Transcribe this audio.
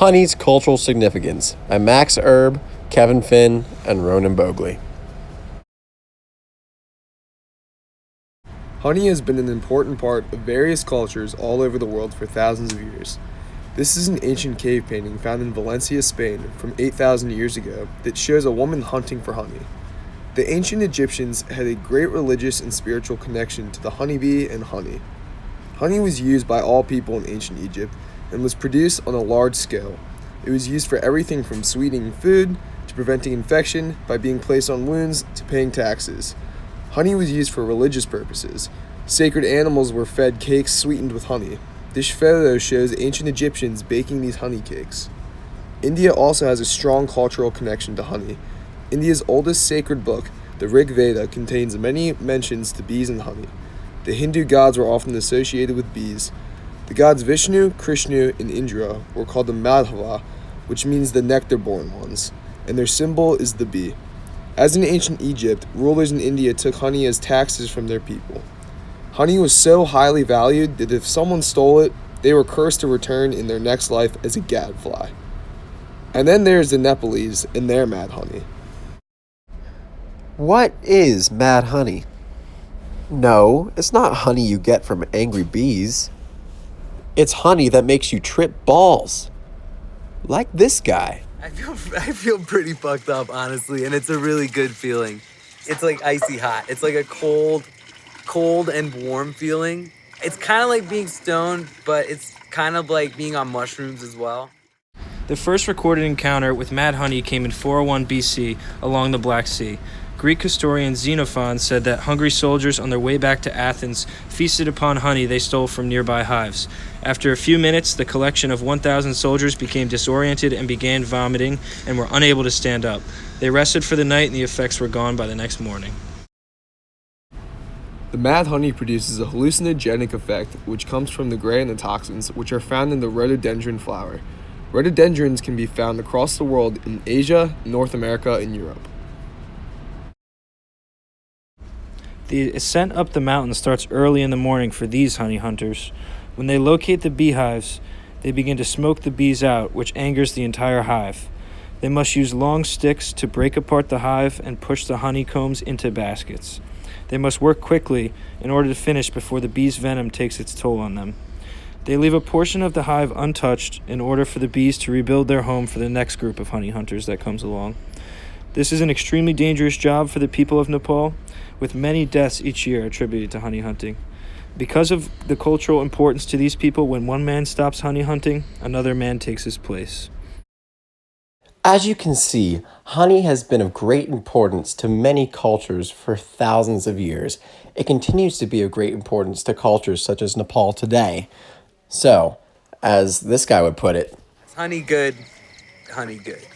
Honey's Cultural Significance by Max Erb, Kevin Finn, and Ronan Bogley. Honey has been an important part of various cultures all over the world for thousands of years. This is an ancient cave painting found in Valencia, Spain from 8,000 years ago that shows a woman hunting for honey. The ancient Egyptians had a great religious and spiritual connection to the honeybee and honey. Honey was used by all people in ancient Egypt and was produced on a large scale. It was used for everything from sweetening food to preventing infection by being placed on wounds to paying taxes. Honey was used for religious purposes. Sacred animals were fed cakes sweetened with honey. This photo shows ancient Egyptians baking these honey cakes. India also has a strong cultural connection to honey. India's oldest sacred book, the Rig Veda, contains many mentions to bees and honey. The Hindu gods were often associated with bees. The gods Vishnu, Krishna, and Indra were called the Madhava, which means the nectar-born ones, and their symbol is the bee. As in ancient Egypt, rulers in India took honey as taxes from their people. Honey was so highly valued that if someone stole it, they were cursed to return in their next life as a gadfly. And then there's the Nepalese and their mad honey. What is mad honey? No, it's not honey you get from angry bees. It's honey that makes you trip balls. Like this guy. I feel pretty fucked up, honestly, and it's a really good feeling. It's like icy hot. It's like a cold and warm feeling. It's kind of like being stoned, but it's kind of like being on mushrooms as well. The first recorded encounter with mad honey came in 401 BC along the Black Sea. Greek historian Xenophon said that hungry soldiers on their way back to Athens feasted upon honey they stole from nearby hives. After a few minutes, the collection of 1,000 soldiers became disoriented and began vomiting and were unable to stand up. They rested for the night and the effects were gone by the next morning. The mad honey produces a hallucinogenic effect which comes from the gray toxins which are found in the rhododendron flower. Rhododendrons can be found across the world in Asia, North America, and Europe. The ascent up the mountain starts early in the morning for these honey hunters. When they locate the beehives, they begin to smoke the bees out, which angers the entire hive. They must use long sticks to break apart the hive and push the honeycombs into baskets. They must work quickly in order to finish before the bee's venom takes its toll on them. They leave a portion of the hive untouched in order for the bees to rebuild their home for the next group of honey hunters that comes along. This is an extremely dangerous job for the people of Nepal, with many deaths each year attributed to honey hunting. Because of the cultural importance to these people, when one man stops honey hunting, another man takes his place. As you can see, honey has been of great importance to many cultures for thousands of years. It continues to be of great importance to cultures such as Nepal today. So, as this guy would put it, Honey good, honey good.